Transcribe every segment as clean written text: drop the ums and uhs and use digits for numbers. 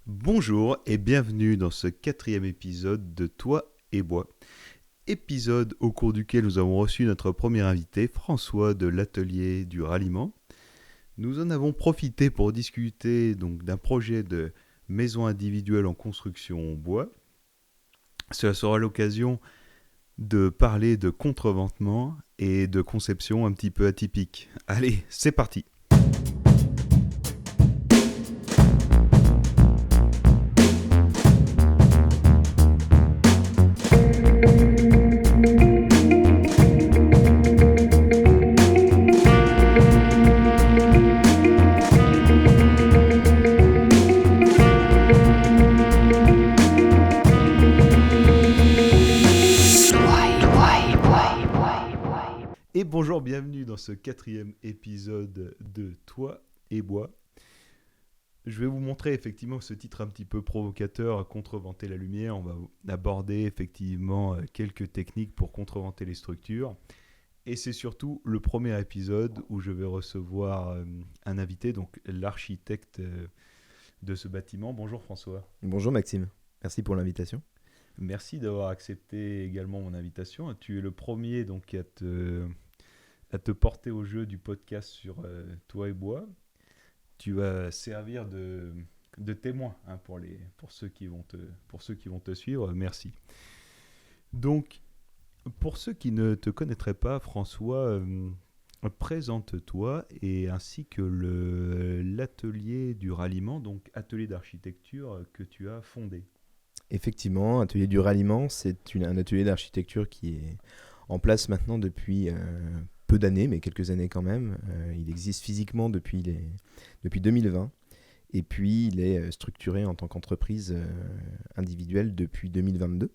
Bonjour et bienvenue dans ce 4e épisode de Toit et Bois. Épisode au cours duquel nous avons reçu notre premier invité, François de l'atelier du ralliement. Nous en avons profité pour discuter donc d'un projet de maison individuelle en construction en bois. Cela sera l'occasion de parler de contreventement et de conception un petit peu atypique. Allez, c'est parti! Et bonjour, bienvenue dans ce 4e épisode de Toit et Bois. Je vais vous montrer effectivement ce titre un petit peu provocateur, contreventer la lumière. On va aborder effectivement quelques techniques pour contreventer les structures. Et c'est surtout le premier épisode où je vais recevoir un invité, donc l'architecte de ce bâtiment. Bonjour François. Bonjour Maxime, merci pour l'invitation. Merci d'avoir accepté également mon invitation. Tu es le premier donc à te porter au jeu du podcast sur Toit et Bois. Tu vas servir de témoin pour ceux qui vont te suivre. Merci. Donc, pour ceux qui ne te connaîtraient pas, François, présente-toi et ainsi que l'atelier du ralliement, donc atelier d'architecture que tu as fondé. Effectivement, Atelier du ralliement, un atelier d'architecture qui est en place maintenant depuis peu d'années, mais quelques années quand même. Il existe physiquement depuis 2020 et puis il est structuré en tant qu'entreprise individuelle depuis 2022.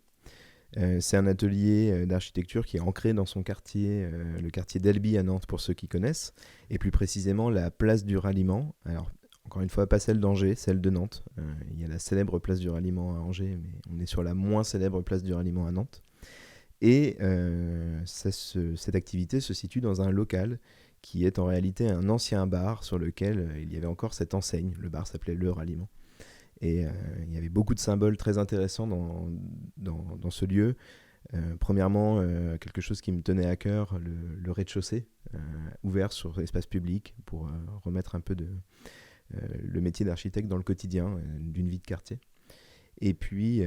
C'est un atelier d'architecture qui est ancré dans son quartier, le quartier d'Albi à Nantes pour ceux qui connaissent, et plus précisément la place du ralliement. Alors, encore une fois, pas celle d'Angers, celle de Nantes. Il y a la célèbre place du ralliement à Angers, mais on est sur la moins célèbre place du ralliement à Nantes. Et cette activité se situe dans un local qui est en réalité un ancien bar sur lequel il y avait encore cette enseigne. Le bar s'appelait Le Ralliement. Et il y avait beaucoup de symboles très intéressants dans ce lieu. Premièrement, quelque chose qui me tenait à cœur, le rez-de-chaussée, ouvert sur l'espace public pour remettre un peu le métier d'architecte dans le quotidien d'une vie de quartier. Et puis,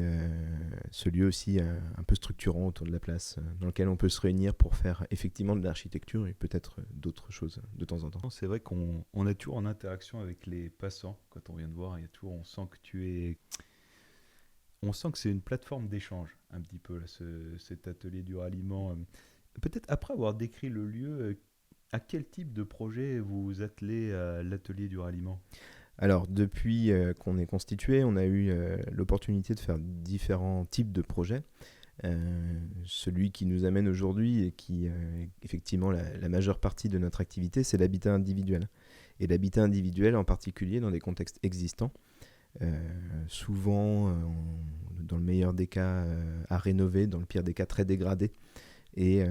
ce lieu aussi un peu structurant autour de la place, dans lequel on peut se réunir pour faire effectivement de l'architecture et peut-être d'autres choses de temps en temps. C'est vrai qu'on est toujours en interaction avec les passants quand on vient de voir. On sent que c'est une plateforme d'échange un petit peu, là, cet atelier du ralliement. Peut-être après avoir décrit le lieu, à quel type de projet vous vous attelez à l'atelier du ralliement ? Alors, depuis qu'on est constitué, on a eu l'opportunité de faire différents types de projets. Celui qui nous amène aujourd'hui et qui effectivement la majeure partie de notre activité, c'est l'habitat individuel. Et l'habitat individuel en particulier dans des contextes existants, souvent dans le meilleur des cas à rénover, dans le pire des cas très dégradés. Et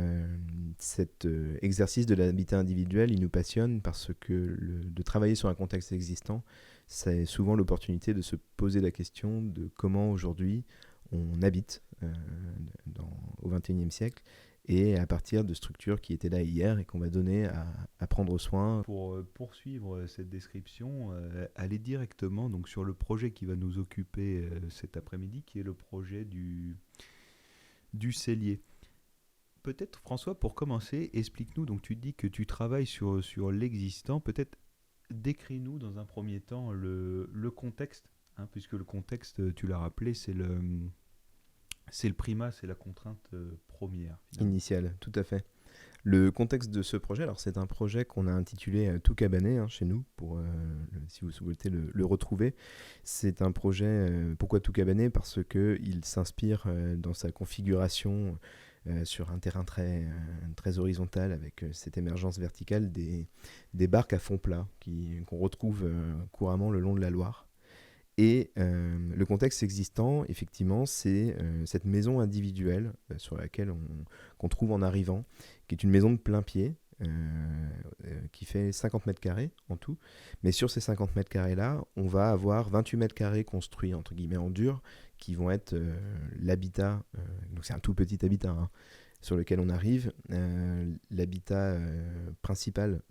cet exercice de l'habitat individuel, il nous passionne parce que de travailler sur un contexte existant, c'est souvent l'opportunité de se poser la question de comment aujourd'hui on habite au XXIe siècle et à partir de structures qui étaient là hier et qu'on va donner à prendre soin. Pour poursuivre cette description, aller directement donc, sur le projet qui va nous occuper cet après-midi, qui est le projet du cellier. Peut-être, François, pour commencer, explique-nous, donc tu dis que tu travailles sur l'existant, peut-être décris-nous dans un premier temps le contexte, puisque le contexte, tu l'as rappelé, c'est le primat, c'est la contrainte première. Finalement. Initiale, tout à fait. Le contexte de ce projet, alors c'est un projet qu'on a intitulé Tout cabané chez nous, si vous souhaitez le retrouver. C'est un projet, pourquoi Tout cabané ? Parce qu'il s'inspire dans sa configuration sur un terrain très horizontal avec cette émergence verticale des barques à fond plat qu'on retrouve couramment le long de la Loire. Et le contexte existant, effectivement, c'est cette maison individuelle sur laquelle qu'on trouve en arrivant, qui est une maison de plein pied, qui fait 50 mètres carrés en tout. Mais sur ces 50 mètres carrés-là, on va avoir 28 mètres carrés construits entre guillemets en dur, qui vont être l'habitat, donc c'est un tout petit habitat, hein, sur lequel on arrive, l'habitat principal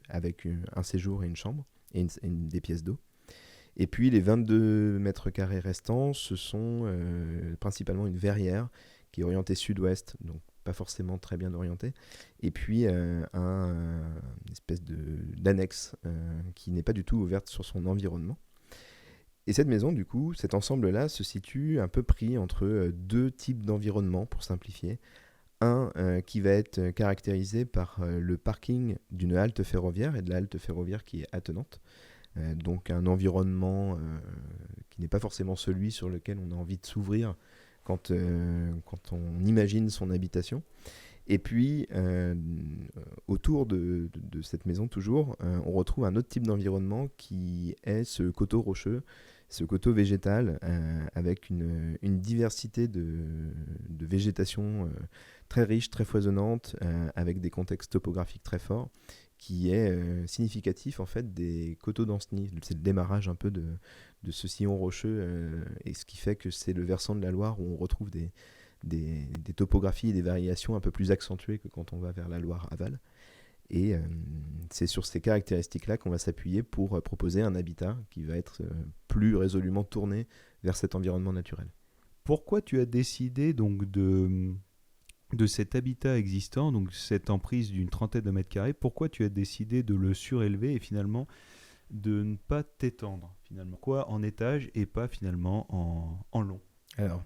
avec un séjour et une chambre, et des pièces d'eau. Et puis les 22 mètres carrés restants, ce sont principalement une verrière qui est orientée sud-ouest, donc pas forcément très bien orientée, et puis une espèce d'annexe qui n'est pas du tout ouverte sur son environnement. Et cette maison, du coup, cet ensemble-là se situe un peu pris entre deux types d'environnement, pour simplifier. Un qui va être caractérisé par le parking d'une halte ferroviaire, et de la halte ferroviaire qui est attenante. Donc un environnement qui n'est pas forcément celui sur lequel on a envie de s'ouvrir quand on imagine son habitation. Et puis, autour de cette maison, toujours, on retrouve un autre type d'environnement qui est ce coteau rocheux, ce coteau végétal, avec une diversité de végétation très riche, très foisonnante, avec des contextes topographiques très forts, qui est significatif en fait des coteaux d'Ancenis. C'est le démarrage un peu de ce sillon rocheux, et ce qui fait que c'est le versant de la Loire où on retrouve des topographies et des variations un peu plus accentuées que quand on va vers la Loire aval. Et c'est sur ces caractéristiques-là qu'on va s'appuyer pour proposer un habitat qui va être plus résolument tourné vers cet environnement naturel. Pourquoi tu as décidé donc de cet habitat existant, donc cette emprise d'une trentaine de mètres carrés, pourquoi tu as décidé de le surélever et finalement de ne pas t'étendre finalement? Quoi en étage et pas finalement en long? Alors,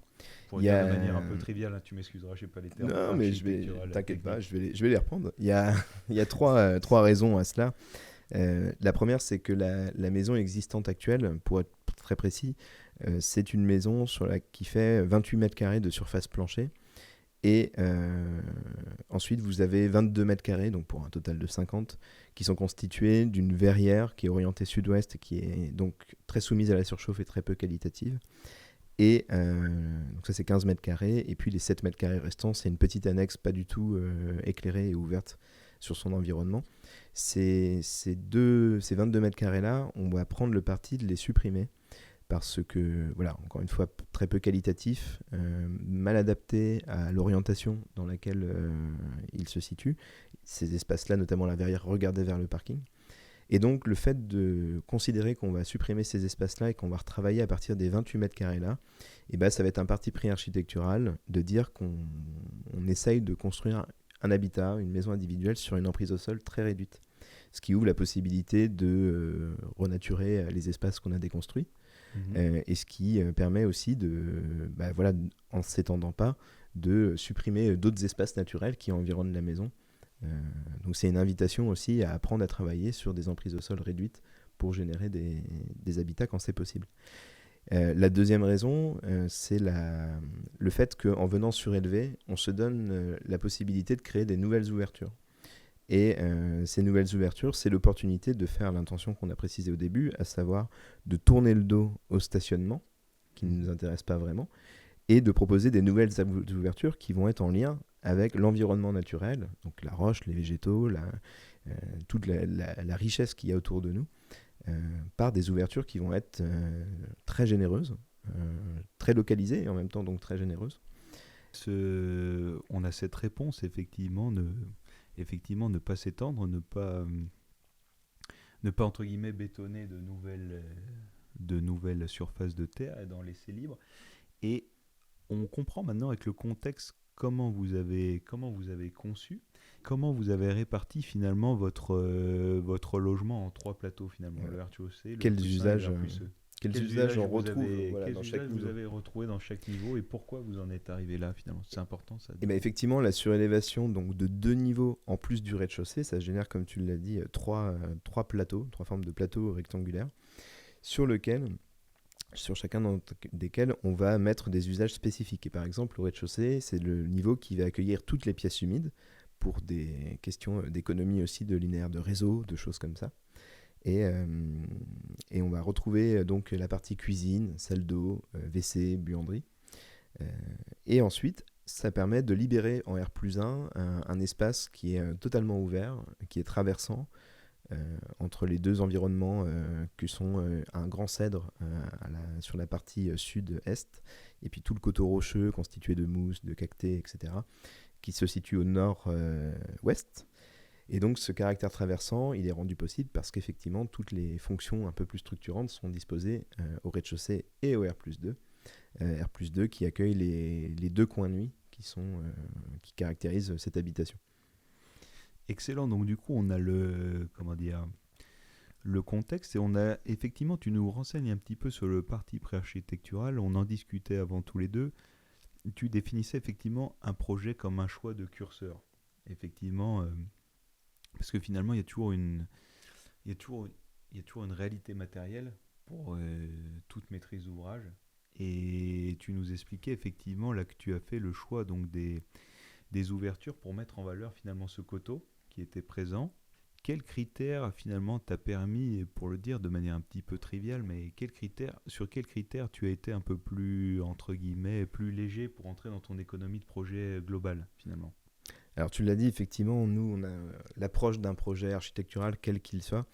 Pour il y dire a... de manière un peu triviale, hein, tu m'excuseras, je sais pas les termes. Non, mais architecturales, t'inquiète pas, techniques. je vais les reprendre. Il y a trois raisons à cela. La première, c'est que la maison existante actuelle, pour être très précis, c'est une maison qui fait 28 mètres carrés de surface plancher. Et ensuite, vous avez 22 mètres carrés, donc pour un total de 50, qui sont constitués d'une verrière qui est orientée sud-ouest, et qui est donc très soumise à la surchauffe et très peu qualitative. Et donc ça, c'est 15 mètres carrés. Et puis les 7 mètres carrés restants, c'est une petite annexe pas du tout éclairée et ouverte sur son environnement. Ces 22 mètres carrés-là, on va prendre le parti de les supprimer parce que, voilà, encore une fois, très peu qualitatif, mal adapté à l'orientation dans laquelle il se situe. Ces espaces-là, notamment la verrière, regardaient vers le parking. Et donc, le fait de considérer qu'on va supprimer ces espaces-là et qu'on va retravailler à partir des 28 mètres carrés-là, et ben, ça va être un parti pris architectural de dire qu'on essaye de construire un habitat, une maison individuelle sur une emprise au sol très réduite. Ce qui ouvre la possibilité de renaturer les espaces qu'on a déconstruits. Et ce qui permet aussi en ne s'étendant pas, de supprimer d'autres espaces naturels qui environnent la maison. Donc c'est une invitation aussi à apprendre à travailler sur des emprises au sol réduites pour générer des habitats quand c'est possible. La deuxième raison, c'est le fait qu'en venant surélever, on se donne la possibilité de créer des nouvelles ouvertures. Et ces nouvelles ouvertures, c'est l'opportunité de faire l'intention qu'on a précisée au début, à savoir de tourner le dos au stationnement, qui ne nous intéresse pas vraiment, et de proposer des nouvelles ouvertures qui vont être en lien avec l'environnement naturel, donc la roche, les végétaux, toute la richesse qu'il y a autour de nous, par des ouvertures qui vont être très généreuses, très localisées et en même temps donc très généreuses. On a cette réponse, effectivement, ne pas s'étendre, ne pas entre guillemets bétonner de nouvelles surfaces de terre et d'en laisser libre. Et on comprend maintenant avec le contexte comment vous avez conçu, comment vous avez réparti finalement votre logement en 3 plateaux finalement, le rez-de-chaussée, le Quels plus 1 et usages, le plus 2. quels usages on retrouve dans chaque usages niveau. vous avez retrouvé dans chaque niveau et pourquoi vous en êtes arrivé là finalement? C'est important ça. Et ben effectivement, la surélévation donc de 2 niveaux en plus du rez-de-chaussée, ça génère, comme tu l'as dit, 3 plateaux, 3 formes de plateaux rectangulaires, sur chacun desquels on va mettre des usages spécifiques. Et par exemple, au rez-de-chaussée, c'est le niveau qui va accueillir toutes les pièces humides pour des questions d'économie aussi, de linéaire de réseau, de choses comme ça. Et on va retrouver donc la partie cuisine, salle d'eau, WC, buanderie. Et ensuite, ça permet de libérer en R+1 un espace qui est totalement ouvert, qui est traversant entre les deux environnements que sont un grand cèdre sur la partie sud-est et puis tout le coteau rocheux constitué de mousse, de cactées, etc., qui se situe au nord-ouest. Et donc ce caractère traversant, il est rendu possible parce qu'effectivement toutes les fonctions un peu plus structurantes sont disposées au rez-de-chaussée et au R+2. R+2 qui accueille les deux coins nuits qui caractérisent cette habitation. Excellent. Donc du coup, on a le contexte et on a effectivement, tu nous renseignes un petit peu sur le parti préarchitectural. On en discutait avant tous les deux. Tu définissais effectivement un projet comme un choix de curseur. Effectivement, parce que finalement, il y a toujours une réalité matérielle pour toute maîtrise d'ouvrage. Et tu nous expliquais effectivement là que tu as fait le choix donc des ouvertures pour mettre en valeur finalement ce coteau qui était présent. Quels critères finalement t'a permis, pour le dire de manière un petit peu triviale, mais sur quels critères tu as été un peu plus, entre guillemets, plus léger pour entrer dans ton économie de projet globale finalement? Alors tu l'as dit, effectivement, nous on a l'approche d'un projet architectural quel qu'il soit,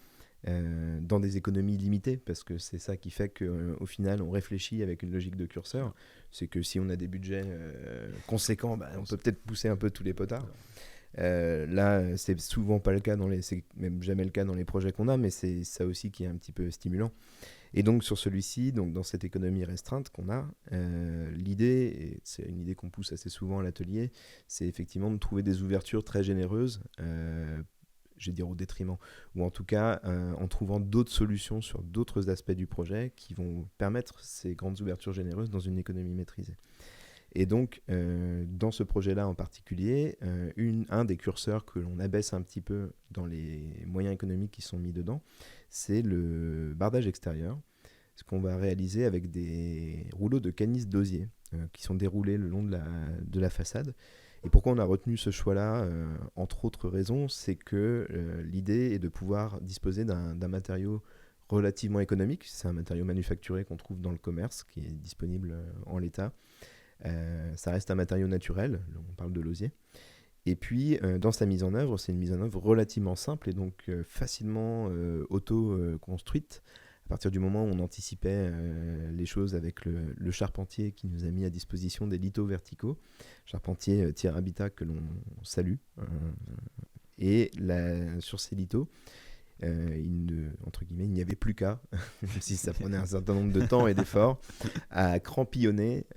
dans des économies limitées, parce que c'est ça qui fait qu'au final on réfléchit avec une logique de curseur. C'est que si on a des budgets conséquents, on peut peut-être pousser un peu tous les potards. Là, c'est souvent pas le cas c'est même jamais le cas dans les projets qu'on a, mais c'est ça aussi qui est un petit peu stimulant. Et donc sur celui-ci, donc dans cette économie restreinte qu'on a, l'idée, et c'est une idée qu'on pousse assez souvent à l'atelier, c'est effectivement de trouver des ouvertures très généreuses, je vais dire au détriment, ou en tout cas en trouvant d'autres solutions sur d'autres aspects du projet qui vont permettre ces grandes ouvertures généreuses dans une économie maîtrisée. Et donc, dans ce projet-là en particulier, un des curseurs que l'on abaisse un petit peu dans les moyens économiques qui sont mis dedans, c'est le bardage extérieur, ce qu'on va réaliser avec des rouleaux de canis d'osier qui sont déroulés le long de la façade. Et pourquoi on a retenu ce choix-là, entre autres raisons, c'est que l'idée est de pouvoir disposer d'un matériau relativement économique. C'est un matériau manufacturé qu'on trouve dans le commerce, qui est disponible en l'état. Ça reste un matériau naturel, on parle de l'osier. Et puis, dans sa mise en œuvre, c'est une mise en œuvre relativement simple et donc facilement auto-construite. À partir du moment où on anticipait les choses avec le charpentier qui nous a mis à disposition des lithos verticaux, charpentier Thierry Habitat que l'on salue. Et sur ces lithos, entre guillemets, il n'y avait plus qu'à, même si ça prenait un certain nombre de temps et d'efforts, à crampillonner,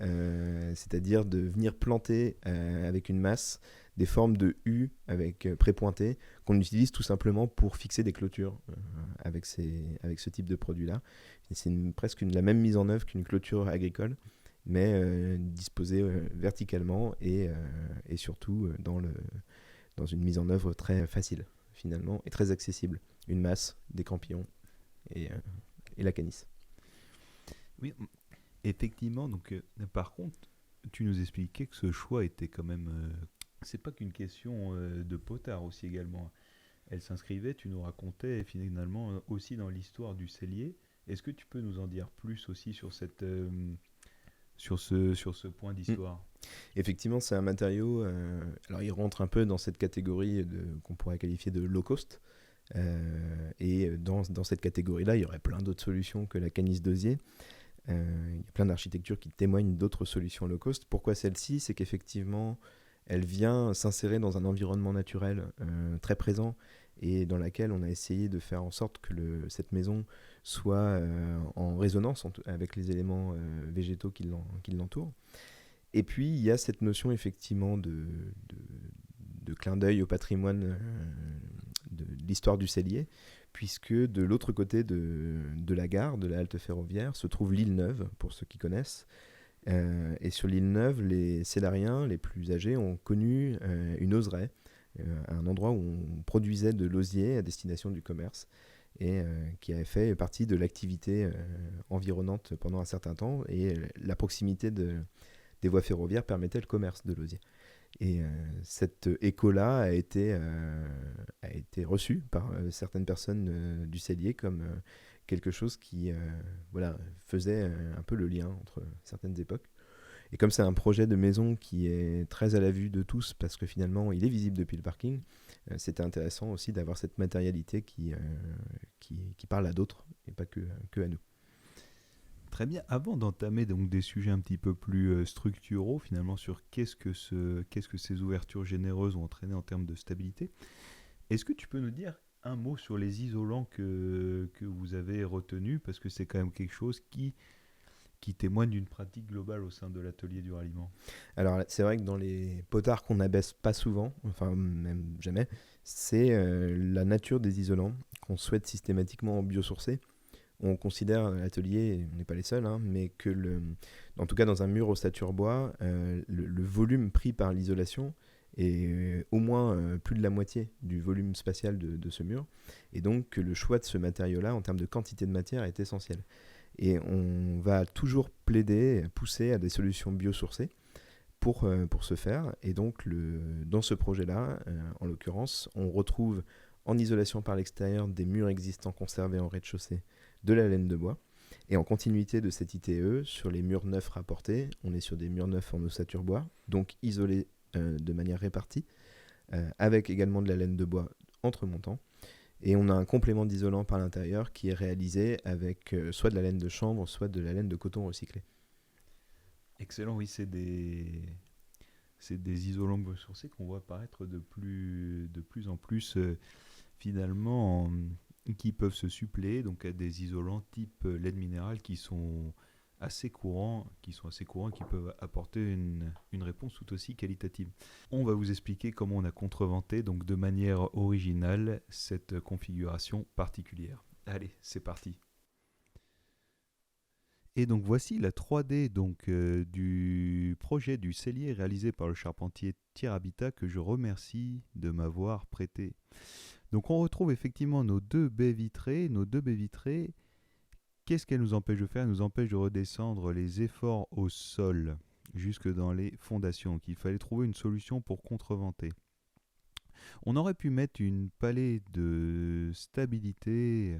c'est-à-dire de venir planter avec une masse des formes de U avec prépointées qu'on utilise tout simplement pour fixer des clôtures avec ce type de produit-là. C'est presque la même mise en œuvre qu'une clôture agricole, mais disposée verticalement et surtout dans une mise en œuvre très facile finalement et très accessible. Une masse, des crampillons et la canisse. Oui, effectivement. Donc, par contre, tu nous expliquais que ce choix était quand même... c'est pas qu'une question de potard aussi également. Elle s'inscrivait, tu nous racontais finalement aussi dans l'histoire du cellier. Est-ce que tu peux nous en dire plus aussi sur ce point d'histoire? Effectivement, c'est un matériau... alors, il rentre un peu dans cette catégorie qu'on pourrait qualifier de low cost. Et dans cette catégorie-là, il y aurait plein d'autres solutions que la canisse d'osier. Il y a plein d'architectures qui témoignent d'autres solutions low cost. Pourquoi celle-ci? C'est qu'effectivement, elle vient s'insérer dans un environnement naturel très présent et dans laquelle on a essayé de faire en sorte que cette maison soit en résonance avec les éléments végétaux qui l'entourent. Et puis, il y a cette notion effectivement de clin d'œil au patrimoine de l'histoire du cellier, puisque de l'autre côté de la gare, de la halte ferroviaire, se trouve l'île Neuve, pour ceux qui connaissent. Et sur l'île Neuve, les cellariens les plus âgés ont connu une oseraie, un endroit où on produisait de l'osier à destination du commerce, et qui avait fait partie de l'activité environnante pendant un certain temps, et la proximité des voies ferroviaires permettait le commerce de l'osier. Et cet écho-là a été reçu par certaines personnes du cellier comme quelque chose qui faisait un peu le lien entre certaines époques. Et comme c'est un projet de maison qui est très à la vue de tous, parce que finalement il est visible depuis le parking, c'était intéressant aussi d'avoir cette matérialité qui parle à d'autres et pas que à nous. Très bien. Avant d'entamer donc des sujets un petit peu plus structuraux finalement sur qu'est-ce que ces ouvertures généreuses ont entraîné en termes de stabilité, est-ce que tu peux nous dire un mot sur les isolants que vous avez retenus parce que c'est quand même quelque chose qui témoigne d'une pratique globale au sein de l'atelier du ralliement. Alors c'est vrai que dans les potards qu'on n'abaisse pas souvent, enfin même jamais, c'est la nature des isolants qu'on souhaite systématiquement biosourcer. On considère à l'atelier, on n'est pas les seuls, hein, mais que en tout cas dans un mur ossature bois, le volume pris par l'isolation est au moins plus de la moitié du volume spatial de ce mur, et donc que le choix de ce matériau-là en termes de quantité de matière est essentiel. Et on va toujours plaider, pousser à des solutions biosourcées pour ce faire. Et donc, dans ce projet-là, en l'occurrence, on retrouve en isolation par l'extérieur des murs existants conservés en rez-de-chaussée de la laine de bois. Et en continuité de cette ITE, sur les murs neufs rapportés, on est sur des murs neufs en ossature bois, donc isolés de manière répartie, avec également de la laine de bois entre montants. Et on a un complément d'isolant par l'intérieur qui est réalisé avec soit de la laine de chanvre, soit de la laine de coton recyclé. Excellent, oui, c'est des isolants biosourcés qu'on voit apparaître de plus en plus finalement qui peuvent se suppléer donc à des isolants type laine minérale qui sont assez courants, qui peuvent apporter une réponse tout aussi qualitative. On va vous expliquer comment on a contreventé donc de manière originale cette configuration particulière. Allez, c'est parti. Et donc voici la 3D donc, du projet du cellier réalisé par le charpentier Tiers Habitat que je remercie de m'avoir prêté. Donc on retrouve effectivement nos deux baies vitrées. Qu'est-ce qu'elles nous empêchent de faire? Elles nous empêchent de redescendre les efforts au sol jusque dans les fondations. Donc il fallait trouver une solution pour contreventer. On aurait pu mettre une pallée de stabilité.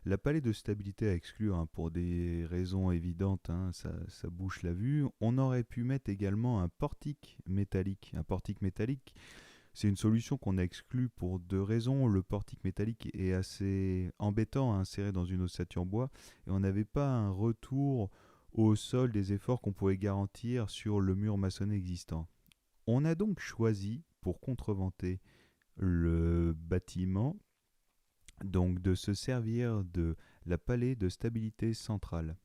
La pallée de stabilité à exclure pour des raisons évidentes, ça bouche la vue. On aurait pu mettre également un portique métallique. Un portique métallique, c'est une solution qu'on a exclue pour deux raisons. Le portique métallique est assez embêtant à insérer dans une ossature bois et on n'avait pas un retour au sol des efforts qu'on pouvait garantir sur le mur maçonné existant. On a donc choisi, pour contreventer le bâtiment, donc de se servir de la pallée de stabilité centrale.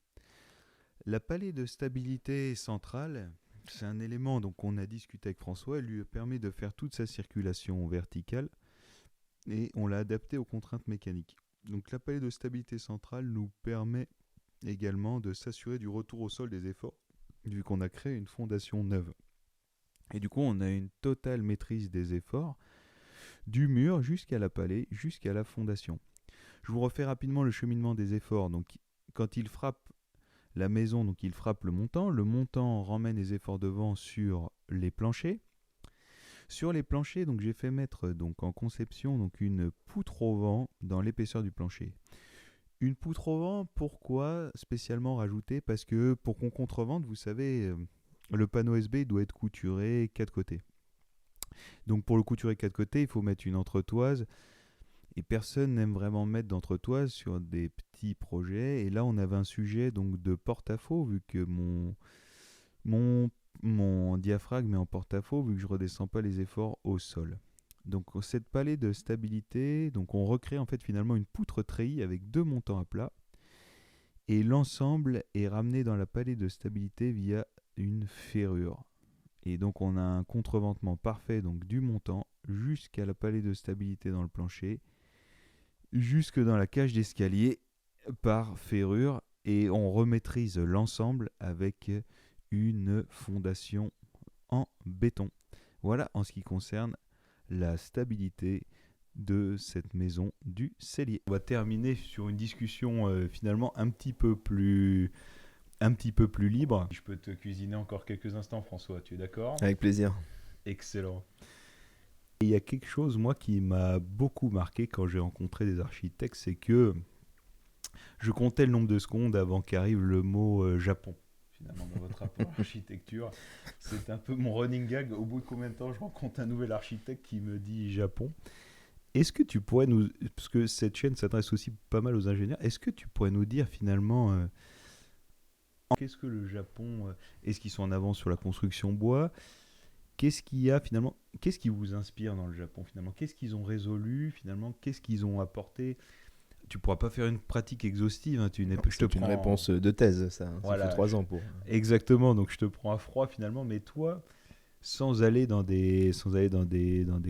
La pallée de stabilité centrale, c'est un élément dont on a discuté avec François, elle lui permet de faire toute sa circulation verticale et on l'a adapté aux contraintes mécaniques. Donc la pallée de stabilité centrale nous permet également de s'assurer du retour au sol des efforts, vu qu'on a créé une fondation neuve. Et du coup, on a une totale maîtrise des efforts, du mur jusqu'à la pallée, jusqu'à la fondation. Je vous refais rapidement le cheminement des efforts. Donc, quand il frappe la maison, donc il frappe le montant ramène les efforts de vent sur les planchers. Sur les planchers, donc j'ai fait mettre donc en conception donc une poutre au vent dans l'épaisseur du plancher. Une poutre au vent, pourquoi spécialement rajoutée? Parce que pour qu'on contrevente, vous savez, le panneau SB doit être couturé 4 côtés. Donc pour le couturer 4 côtés, il faut mettre une entretoise. Et personne n'aime vraiment mettre d'entretoise sur des petits projets. Et là, on avait un sujet donc de porte-à-faux, vu que mon diaphragme est en porte-à-faux, vu que je ne redescends pas les efforts au sol. Donc cette pallée de stabilité, donc on recrée en fait finalement une poutre treillie avec deux montants à plat. Et l'ensemble est ramené dans la pallée de stabilité via une ferrure. Et donc on a un contreventement parfait donc du montant jusqu'à la pallée de stabilité dans le plancher, jusque dans la cage d'escalier par ferrure, et on remaîtrise l'ensemble avec une fondation en béton. Voilà en ce qui concerne la stabilité de cette maison du cellier. On va terminer sur une discussion finalement un petit peu plus libre. Je peux te cuisiner encore quelques instants, François, tu es d'accord? Avec plaisir. Excellent. Et il y a quelque chose, moi, qui m'a beaucoup marqué quand j'ai rencontré des architectes, c'est que je comptais le nombre de secondes avant qu'arrive le mot Japon, finalement dans votre rapport à l'architecture. C'est un peu mon running gag. Au bout de combien de temps je rencontre un nouvel architecte qui me dit Japon. Est-ce que tu pourrais nous, parce que cette chaîne s'adresse aussi pas mal aux ingénieurs, est-ce que tu pourrais nous dire finalement qu'est-ce que le Japon, est-ce qu'ils sont en avance sur la construction bois? Qu'est-ce qu'il y a finalement, qu'est-ce qui vous inspire dans le Japon finalement? Qu'est-ce qu'ils ont résolu finalement? Qu'est-ce qu'ils ont apporté? Tu pourras pas faire une pratique exhaustive, hein, Non, c'est une réponse de thèse, ça. Voilà, Ça fait 3 ans pour. exactement, donc je te prends à froid finalement, mais toi, sans aller dans des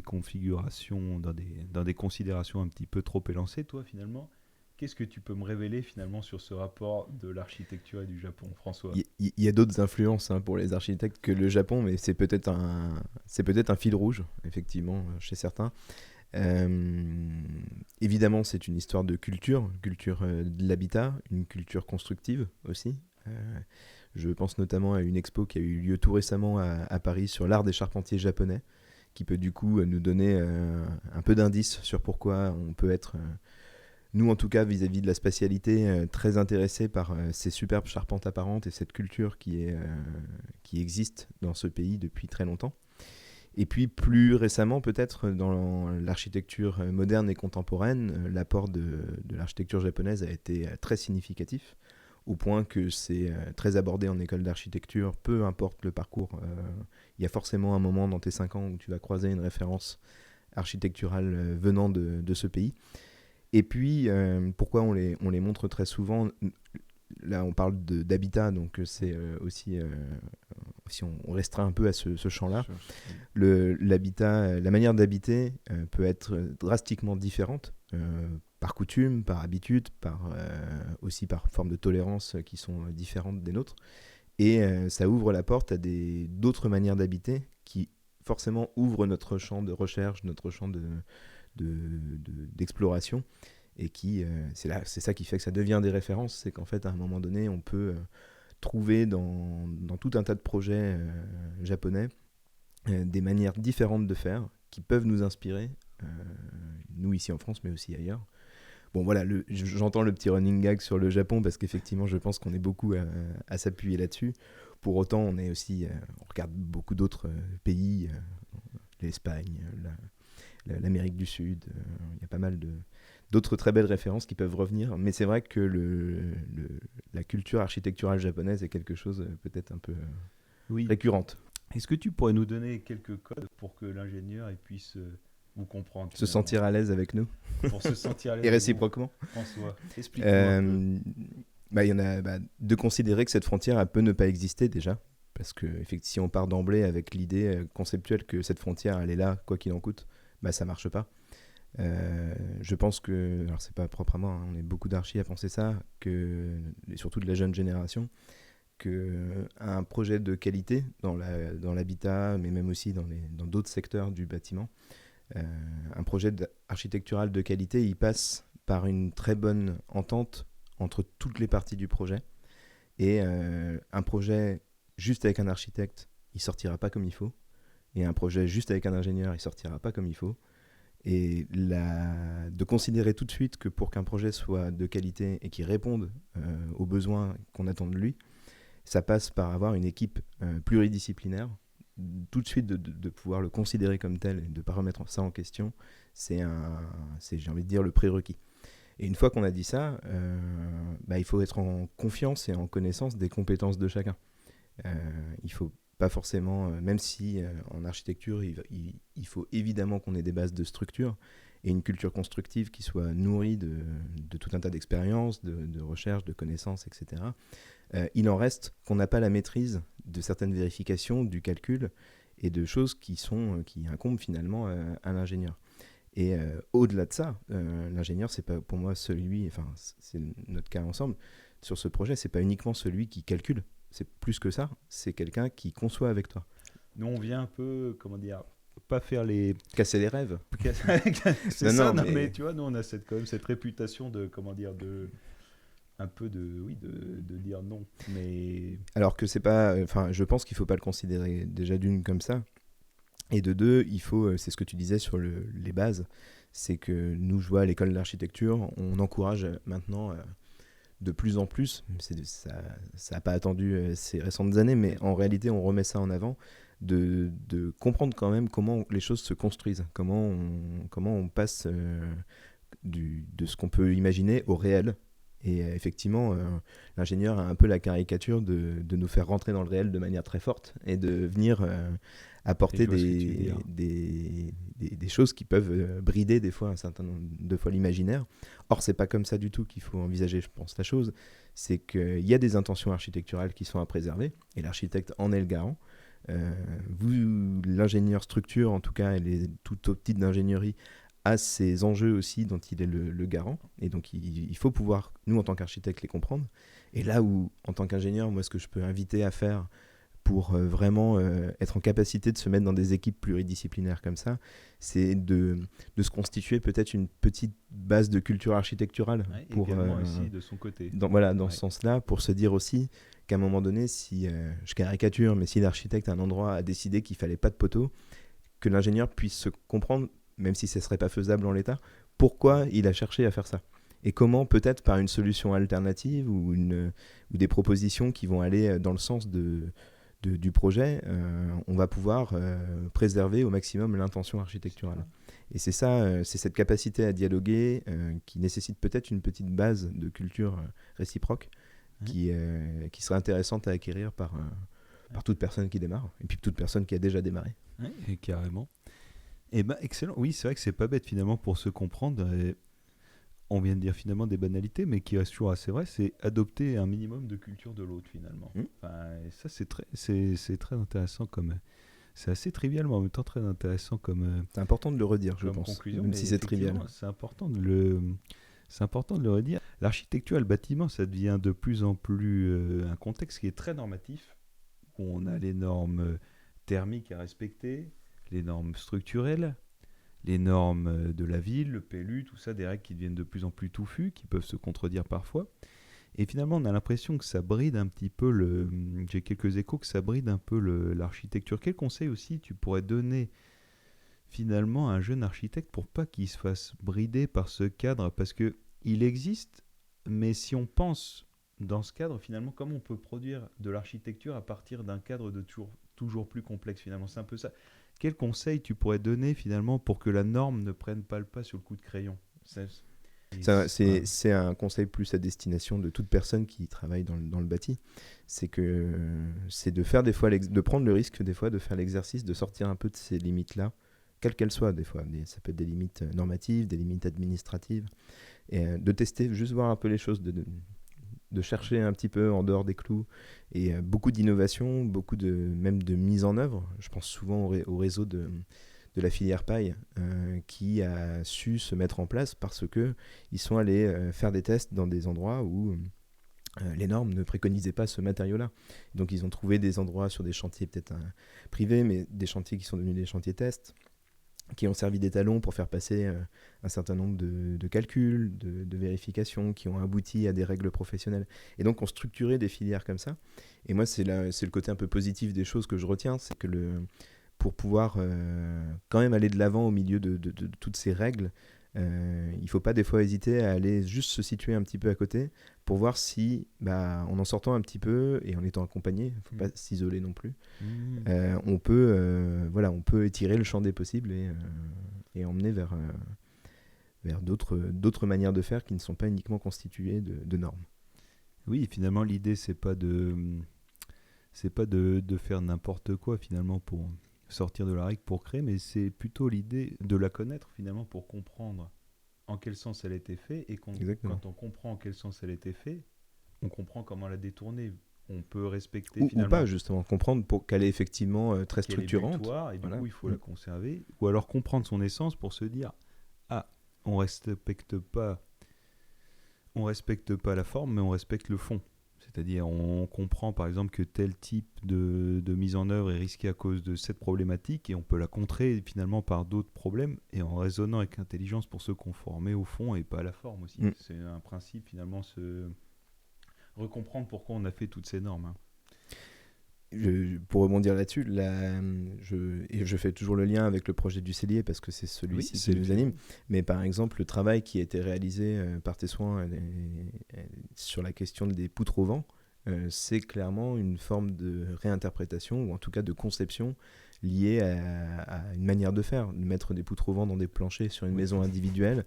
configurations, dans des considérations un petit peu trop élancées, toi finalement, qu'est-ce que tu peux me révéler finalement sur ce rapport de l'architecture et du Japon, François? Il y a d'autres influences pour les architectes que le Japon, mais c'est peut-être un fil rouge, effectivement, chez certains. Évidemment, c'est une histoire de culture de l'habitat, une culture constructive aussi. Je pense notamment à une expo qui a eu lieu tout récemment à Paris sur l'art des charpentiers japonais, qui peut du coup nous donner un peu d'indices sur pourquoi on peut être, nous en tout cas vis-à-vis de la spatialité, très intéressés par ces superbes charpentes apparentes et cette culture qui existe dans ce pays depuis très longtemps. Et puis plus récemment, peut-être dans l'architecture moderne et contemporaine, l'apport de l'architecture japonaise a été très significatif, au point que c'est très abordé en école d'architecture, peu importe le parcours. Il y a forcément un moment dans tes 5 ans où tu vas croiser une référence architecturale venant de ce pays. Et puis, pourquoi on les montre très souvent? Là, on parle d'habitat, donc c'est aussi, si on restreint un peu à ce champ-là, l'habitat, la manière d'habiter peut être drastiquement différente, par coutume, par habitude, aussi par forme de tolérance qui sont différentes des nôtres. Et ça ouvre la porte à d'autres manières d'habiter qui forcément ouvrent notre champ de recherche, notre champ d'exploration. Et c'est ça qui fait que ça devient des références, c'est qu'en fait à un moment donné on peut trouver dans tout un tas de projets japonais des manières différentes de faire qui peuvent nous inspirer, nous ici en France mais aussi ailleurs. Bon voilà, j'entends le petit running gag sur le Japon parce qu'effectivement je pense qu'on est beaucoup à s'appuyer là-dessus. Pour autant on regarde beaucoup d'autres pays, l'Espagne, l'Amérique du Sud, il y a pas mal d'autres très belles références qui peuvent revenir, mais c'est vrai que la culture architecturale japonaise est quelque chose peut-être un peu récurrente. Est-ce que tu pourrais nous donner quelques codes pour que l'ingénieur puisse vous comprendre? Se sentir à l'aise avec nous. Pour se sentir à l'aise. Et réciproquement. François, explique-moi. Il y en a de considérer que cette frontière elle peut ne pas exister déjà, parce que effectivement, si on part d'emblée avec l'idée conceptuelle que cette frontière elle est là, quoi qu'il en coûte, ça marche pas. Je pense que, alors c'est pas propre à moi, on est beaucoup d'archis à penser ça, et surtout de la jeune génération, qu'un projet de qualité dans l'habitat, mais même aussi dans d'autres secteurs du bâtiment, un projet architectural de qualité, il passe par une très bonne entente entre toutes les parties du projet. Et un projet juste avec un architecte, il sortira pas comme il faut. Et un projet juste avec un ingénieur, il sortira pas comme il faut. Et de considérer tout de suite que pour qu'un projet soit de qualité et qu'il réponde aux besoins qu'on attend de lui, ça passe par avoir une équipe pluridisciplinaire. Tout de suite de pouvoir le considérer comme tel et de ne pas remettre ça en question, c'est j'ai envie de dire, le prérequis. Et une fois qu'on a dit ça, il faut être en confiance et en connaissance des compétences de chacun. Il faut pas forcément, même si en architecture, il faut évidemment qu'on ait des bases de structure et une culture constructive qui soit nourrie de tout un tas d'expériences, de recherches, de connaissances, etc. Il en reste qu'on n'a pas la maîtrise de certaines vérifications, du calcul et de choses qui incombent finalement à l'ingénieur. Et au-delà de ça, l'ingénieur, c'est pas pour moi c'est notre cas ensemble, sur ce projet, c'est pas uniquement celui qui calcule. C'est plus que ça, c'est quelqu'un qui conçoit avec toi. Nous, on vient un peu, pas faire les... Casser les rêves. C'est ça, mais tu vois, nous, on a quand même cette réputation un peu de dire non. Mais... Alors que c'est pas... je pense qu'il faut pas le considérer déjà d'une comme ça. Et de deux, c'est ce que tu disais sur les bases, c'est que nous, je vois à l'école d'architecture, on encourage maintenant de plus en plus, ça n'a pas attendu ces récentes années, mais en réalité, on remet ça en avant, de comprendre quand même comment les choses se construisent, comment on passe de ce qu'on peut imaginer au réel. Et effectivement, l'ingénieur a un peu la caricature de nous faire rentrer dans le réel de manière très forte et de venir apporter des choses qui peuvent brider des fois un certain nombre de fois l'imaginaire. Or, c'est pas comme ça du tout qu'il faut envisager, je pense, la chose. C'est qu'il y a des intentions architecturales qui sont à préserver, et l'architecte en est le garant. L'ingénieur structure, en tout cas, et tout au titre d'ingénierie, a ces enjeux aussi dont il est le garant. Et donc, il faut pouvoir, nous, en tant qu'architectes, les comprendre. Et là où, en tant qu'ingénieur, moi, ce que je peux inviter à faire pour vraiment être en capacité de se mettre dans des équipes pluridisciplinaires comme ça, c'est de se constituer peut-être une petite base de culture architecturale. Ouais, pour, également aussi de son côté. Dans ce sens-là, pour se dire aussi qu'à un moment donné, si, je caricature, mais si l'architecte à un endroit a décidé qu'il ne fallait pas de poteaux, que l'ingénieur puisse se comprendre, même si ce ne serait pas faisable en l'état, pourquoi il a cherché à faire ça. Et comment, peut-être par une solution alternative ou des propositions qui vont aller dans le sens du projet, on va pouvoir préserver au maximum l'intention architecturale. Et c'est ça, c'est cette capacité à dialoguer qui nécessite peut-être une petite base de culture réciproque qui serait intéressante à acquérir par toute personne qui démarre, et puis toute personne qui a déjà démarré. Ouais, et carrément. Et ben excellent. Oui, c'est vrai que c'est pas bête finalement pour se comprendre. Et on vient de dire finalement des banalités, mais qui reste toujours assez vrai, c'est adopter un minimum de culture de l'autre finalement. Enfin, et ça c'est très intéressant comme. C'est assez trivial, mais en même temps très intéressant comme. C'est important de le redire, je pense, conclusion, même si c'est trivial. C'est important de le redire. L'architecture et le bâtiment, ça devient de plus en plus un contexte qui est très normatif, où on a les normes thermiques à respecter, les normes structurelles, les normes de la ville, le PLU, tout ça, des règles qui deviennent de plus en plus touffues, qui peuvent se contredire parfois. Et finalement, on a l'impression que ça bride un petit peu j'ai quelques échos que ça bride un peu l'architecture. Quel conseil aussi tu pourrais donner finalement à un jeune architecte pour pas qu'il se fasse brider par ce cadre? Parce que il existe, mais si on pense dans ce cadre, finalement, comment on peut produire de l'architecture à partir d'un cadre de toujours plus complexe finalement? C'est un peu ça. Quel conseil tu pourrais donner finalement pour que la norme ne prenne pas le pas sur le coup de crayon? C'est un conseil plus à destination de toute personne qui travaille dans le bâti. C'est de faire des fois de prendre le risque des fois de faire l'exercice de sortir un peu de ces limites-là, quelles qu'elles soient des fois. Ça peut être des limites normatives, des limites administratives, et de tester, juste voir un peu les choses, de chercher un petit peu en dehors des clous, et beaucoup d'innovation, même de mise en œuvre. Je pense souvent au réseau de la filière paille qui a su se mettre en place parce qu'ils sont allés faire des tests dans des endroits où les normes ne préconisaient pas ce matériau-là. Donc ils ont trouvé des endroits sur des chantiers peut-être privés, mais des chantiers qui sont devenus des chantiers tests, qui ont servi d'étalons pour faire passer un certain nombre de calculs, de vérifications, qui ont abouti à des règles professionnelles. Et donc, on structurait des filières comme ça. Et moi, c'est le côté un peu positif des choses que je retiens, c'est que pour pouvoir quand même aller de l'avant au milieu de toutes ces règles, il ne faut pas des fois hésiter à aller juste se situer un petit peu à côté pour voir si, en en sortant un petit peu et en étant accompagné, il ne faut pas s'isoler non plus, on peut étirer le champ des possibles et emmener vers d'autres manières de faire qui ne sont pas uniquement constituées de normes. Oui, finalement, l'idée, c'est pas de faire n'importe quoi finalement pour sortir de la règle pour créer, mais c'est plutôt l'idée de la connaître finalement pour comprendre en quel sens elle a été faite, et quand on comprend en quel sens elle a été faite, on comprend comment la détourner. On peut respecter finalement... Ou pas, justement, comprendre qu'elle est effectivement très structurante. Et du coup, il faut la conserver. Ou alors comprendre son essence pour se dire on respecte pas la forme, mais on respecte le fond. C'est-à-dire, on comprend par exemple que tel type de mise en œuvre est risqué à cause de cette problématique, et on peut la contrer finalement par d'autres problèmes, et en raisonnant avec intelligence pour se conformer au fond et pas à la forme aussi. C'est un principe finalement, se recomprendre pourquoi on a fait toutes ces normes. Pour rebondir là-dessus, je fais toujours le lien avec le projet du cellier parce que c'est celui-ci qui nous anime. Mais par exemple, le travail qui a été réalisé par tes soins sur la question des poutres au vent, c'est clairement une forme de réinterprétation ou en tout cas de conception liée à une manière de faire, de mettre des poutres au vent dans des planchers sur une maison individuelle.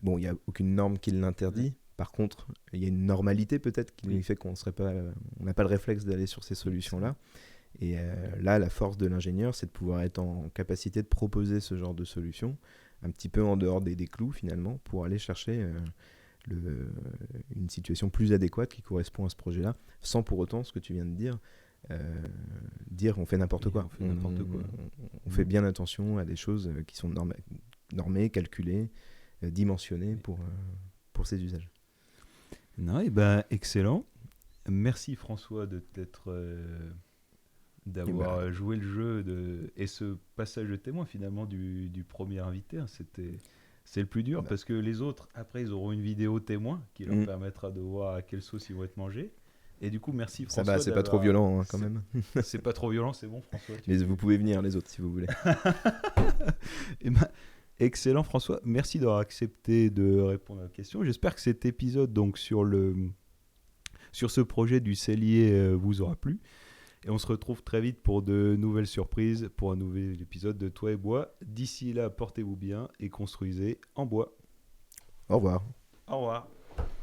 Bon, il n'y a aucune norme qui l'interdit. Par contre, il y a une normalité peut-être qui fait qu'on n'a pas le réflexe d'aller sur ces solutions-là. Et là, la force de l'ingénieur, c'est de pouvoir être en capacité de proposer ce genre de solution, un petit peu en dehors des clous finalement, pour aller chercher une situation plus adéquate qui correspond à ce projet-là, sans pour autant, ce que tu viens de dire on fait n'importe quoi. On fait bien attention à des choses qui sont normées, calculées, dimensionnées pour ces usages. Non, et ben excellent. Merci François d'avoir joué le jeu et ce passage de témoin finalement du premier invité. C'est le plus dur parce que les autres, après, ils auront une vidéo témoin qui leur permettra de voir à quelle sauce ils vont être mangés. Et du coup, merci François. Ça va, c'est pas trop violent quand même. C'est pas trop violent, c'est bon François. Mais vous pouvez venir les autres si vous voulez. Et ben, excellent François, merci d'avoir accepté de répondre à la question. J'espère que cet épisode donc sur ce projet du cellier vous aura plu. Et on se retrouve très vite pour de nouvelles surprises, pour un nouvel épisode de Toit et Bois. D'ici là, portez-vous bien et construisez en bois. Au revoir. Au revoir.